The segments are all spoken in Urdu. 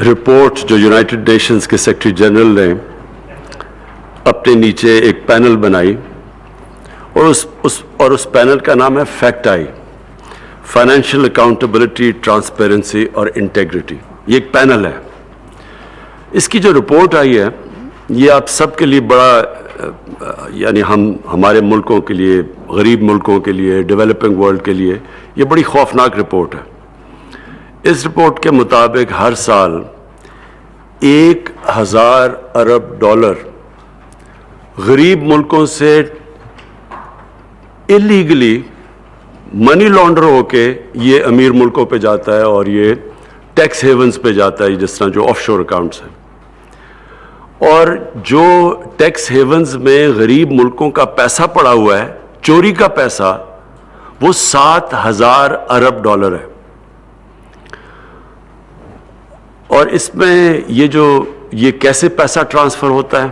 رپورٹ جو یونائٹڈ نیشنز کے سیکرٹری جنرل نے اپنے نیچے ایک پینل بنائی اور اس پینل کا نام ہے fact I, financial accountability, transparency اور انٹیگریٹی. یہ ایک پینل ہے. اس کی جو رپورٹ آئی ہے یہ آپ سب کے لیے بڑا یعنی ہمارے ملکوں کے لیے، غریب ملکوں کے لیے، ڈیولپنگ ورلڈ کے لیے یہ بڑی خوفناک رپورٹ ہے. اس رپورٹ کے مطابق ہر سال 1,000 ارب ڈالر غریب ملکوں سے اللیگلی منی لانڈر ہو کے یہ امیر ملکوں پہ جاتا ہے اور یہ ٹیکس ہیونز پہ جاتا ہے، جس طرح جو آف شور اکاؤنٹس ہیں. اور جو ٹیکس ہیونز میں غریب ملکوں کا پیسہ پڑا ہوا ہے، چوری کا پیسہ، وہ 7,000 ارب ڈالر ہے. اور اس میں یہ کیسے پیسہ ٹرانسفر ہوتا ہے؟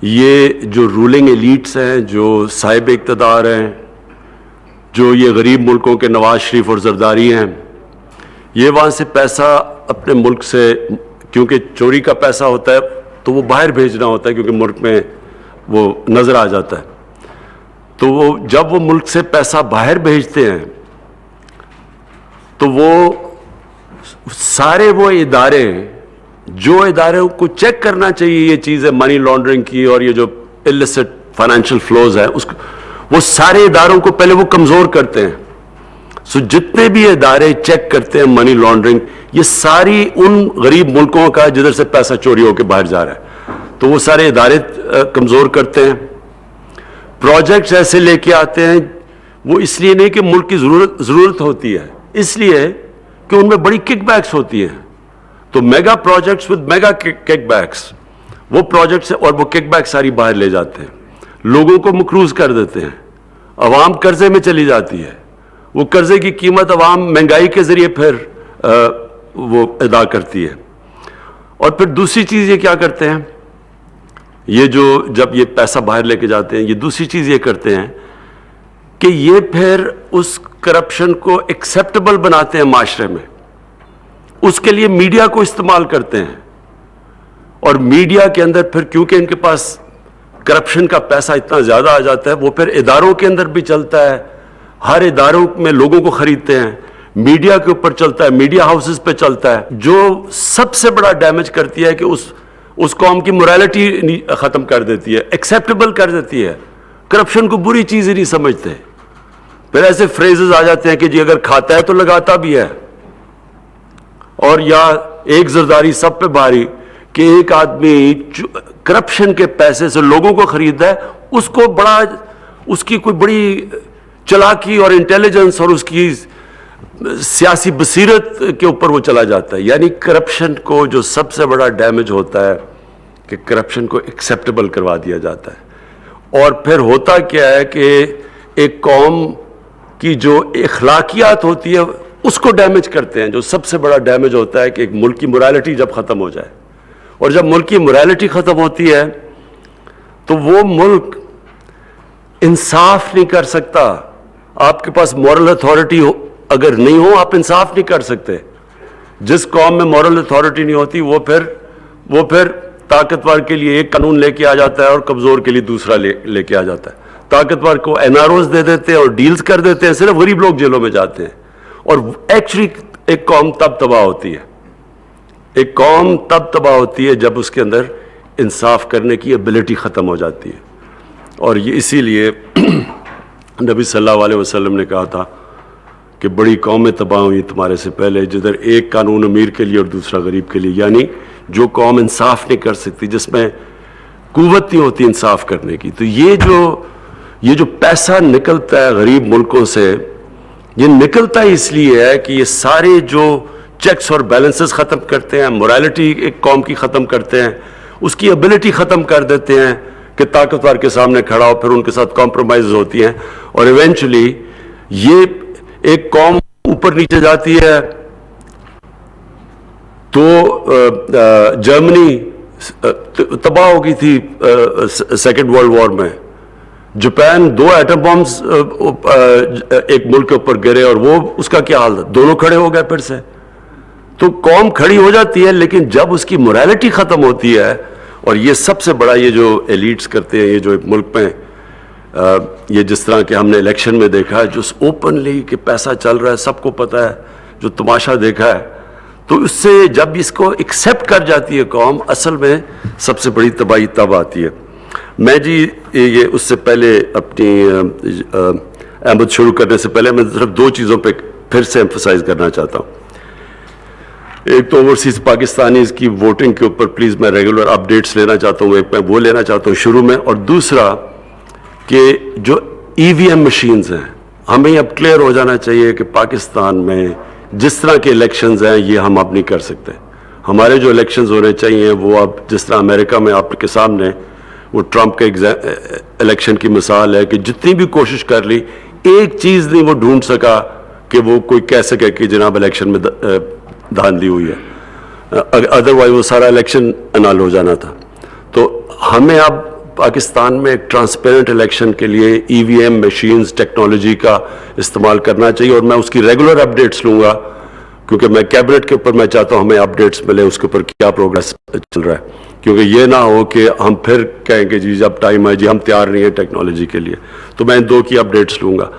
یہ جو رولنگ ایلیٹس ہیں، جو صاحب اقتدار ہیں، جو یہ غریب ملکوں کے نواز شریف اور زرداری ہیں، یہ وہاں سے پیسہ اپنے ملک سے، کیونکہ چوری کا پیسہ ہوتا ہے تو وہ باہر بھیجنا ہوتا ہے کیونکہ ملک میں وہ نظر آ جاتا ہے. تو جب وہ ملک سے پیسہ باہر بھیجتے ہیں تو وہ سارے وہ ادارے جو اداروں کو چیک کرنا چاہیے یہ چیزیں منی لانڈرنگ کی اور یہ جو illicit فائنینشیل فلوز ہیں، وہ سارے اداروں کو پہلے وہ کمزور کرتے ہیں. جتنے بھی ادارے چیک کرتے ہیں منی لانڈرنگ، یہ ساری ان غریب ملکوں کا جدھر سے پیسہ چوری ہو کے باہر جا رہا ہے، تو وہ سارے ادارے کمزور کرتے ہیں. پروجیکٹس ایسے لے کے آتے ہیں، وہ اس لیے نہیں کہ ملک کی ضرورت ہوتی ہے، اس لیے کہ ان میں بڑی کک بیکس ہوتی ہیں. تو mega projects with mega kickbacks, وہ پروجیکٹس اور وہ کک بیک ساری باہر لے جاتے ہیں، لوگوں کو مقروض کر دیتے ہیں، عوام قرضے میں چلی جاتی ہے، وہ قرضے کی قیمت عوام مہنگائی کے ذریعے پھر وہ ادا کرتی ہے. اور پھر دوسری چیز یہ کیا کرتے ہیں، یہ جو جب یہ پیسہ باہر لے کے جاتے ہیں، یہ دوسری چیز یہ کرتے ہیں کہ یہ پھر اس کرپشن کو ایکسیپٹیبل بناتے ہیں معاشرے میں. اس کے لیے میڈیا کو استعمال کرتے ہیں، اور میڈیا کے اندر پھر کیونکہ ان کے پاس کرپشن کا پیسہ اتنا زیادہ آ جاتا ہے، وہ پھر اداروں کے اندر بھی چلتا ہے، ہر اداروں میں لوگوں کو خریدتے ہیں، میڈیا کے اوپر چلتا ہے، میڈیا ہاؤسز پہ چلتا ہے، جو سب سے بڑا ڈیمیج کرتی ہے کہ اس قوم کی morality ختم کر دیتی ہے، ایکسیپٹیبل کر دیتی ہے. کرپشن کو بری چیز ہی نہیں سمجھتے. پھر ایسے فریزز آ جاتے ہیں کہ جی اگر کھاتا ہے تو لگاتا بھی ہے، اور یا ایک زرداری سب پہ بھاری، کہ ایک آدمی کرپشن کے پیسے سے لوگوں کو خریدتا ہے، اس کی کوئی بڑی چلاکی اور انٹیلیجنس اور اس کی سیاسی بصیرت کے اوپر وہ چلا جاتا ہے. یعنی کرپشن کو جو سب سے بڑا ڈیمیج ہوتا ہے کہ کرپشن کو ایکسیپٹیبل کروا دیا جاتا ہے. اور پھر ہوتا کیا ہے کہ ایک قوم کی جو اخلاقیات ہوتی ہے اس کو ڈیمیج کرتے ہیں. جو سب سے بڑا ڈیمیج ہوتا ہے کہ ایک ملک کی morality جب ختم ہو جائے، اور جب ملک کی morality ختم ہوتی ہے تو وہ ملک انصاف نہیں کر سکتا. آپ کے پاس مورل اتھارٹی اگر نہیں ہو، آپ انصاف نہیں کر سکتے. جس قوم میں مورل اتھارٹی نہیں ہوتی وہ پھر طاقتور کے لیے ایک قانون لے کے آ جاتا ہے اور کمزور کے لیے دوسرا لے کے آ جاتا ہے. طاقتور کو NROs دے دیتے ہیں اور ڈیلز کر دیتے ہیں، صرف غریب لوگ جیلوں میں جاتے ہیں. اور ایکچولی ایک قوم تب تباہ ہوتی ہے، ایک قوم تب تباہ ہوتی ہے جب اس کے اندر انصاف کرنے کی ایبلٹی ختم ہو جاتی ہے. اور یہ اسی لیے نبی صلی اللہ علیہ وسلم نے کہا تھا کہ بڑی قومیں تباہ ہوئی تمہارے سے پہلے جدھر ایک قانون امیر کے لیے اور دوسرا غریب کے لیے. یعنی جو قوم انصاف نہیں کر سکتی، جس میں قوت نہیں ہوتی انصاف کرنے کی. تو یہ جو پیسہ نکلتا ہے غریب ملکوں سے، یہ نکلتا اس لیے ہے کہ یہ سارے جو چیکس اور بیلنسز ختم کرتے ہیں، morality ایک قوم کی ختم کرتے ہیں، اس کی ability ختم کر دیتے ہیں کہ طاقتور کے سامنے کھڑا ہو، پھر ان کے ساتھ کمپرومائز ہوتی ہیں، اور ایونچولی یہ ایک قوم اوپر نیچے جاتی ہے. تو جرمنی تباہ ہو گئی تھی سیکنڈ ورلڈ وار میں. جاپان 2 ایٹم بمز ایک ملک کے اوپر گرے اور وہ اس کا کیا حال تھا، دونوں کھڑے ہو گئے پھر سے. تو قوم کھڑی ہو جاتی ہے, لیکن جب اس کی morality ختم ہوتی ہے, اور یہ سب سے بڑا یہ جو ایلیٹس کرتے ہیں, یہ جو ایک ملک میں یہ جس طرح کہ ہم نے الیکشن میں دیکھا ہے, جو اوپنلی کہ پیسہ چل رہا ہے, سب کو پتہ ہے, جو تماشا دیکھا ہے, تو اس سے جب اس کو ایکسیپٹ کر جاتی ہے قوم, اصل میں سب سے بڑی تباہی تب آتی ہے. میں جی یہ اس سے پہلے اپنی احمد شروع کرنے سے پہلے میں صرف 2 چیزوں پہ پھر سے ایمفسائز کرنا چاہتا ہوں. ایک تو اوورسیز پاکستانیز کی ووٹنگ کے اوپر پلیز میں ریگولر اپڈیٹس لینا چاہتا ہوں, ایک میں وہ لینا چاہتا ہوں شروع میں, اور دوسرا کہ جو EVM مشینز ہیں, ہمیں اب کلیئر ہو جانا چاہیے کہ پاکستان میں جس طرح کے الیکشنز ہیں یہ ہم اب نہیں کر سکتے. ہمارے جو الیکشنز ہونے چاہیے وہ اب جس طرح امریکہ میں آپ کے سامنے وہ ٹرمپ کے الیکشن کی مثال ہے کہ جتنی بھی کوشش کر لی, ایک چیز نہیں وہ ڈھونڈ سکا کہ وہ کوئی کہہ سکے کہ جناب الیکشن میں دھاندلی ہوئی ہے, ادروائز وہ سارا الیکشن انال ہو جانا تھا. تو ہمیں اب پاکستان میں ایک ٹرانسپیرنٹ الیکشن کے لیے EVM مشینز ٹیکنالوجی کا استعمال کرنا چاہیے, اور میں اس کی ریگولر اپڈیٹس لوں گا, کیونکہ میں کیبنٹ کے اوپر میں چاہتا ہوں ہمیں اپڈیٹس ملے اس کے اوپر کیا پروگریس چل رہا ہے, کیونکہ یہ نہ ہو کہ ہم پھر کہیں کہ جی جب ٹائم آئے جی ہم تیار نہیں ہیں ٹیکنالوجی کے لیے. تو میں ان 2 کی اپڈیٹس لوں گا.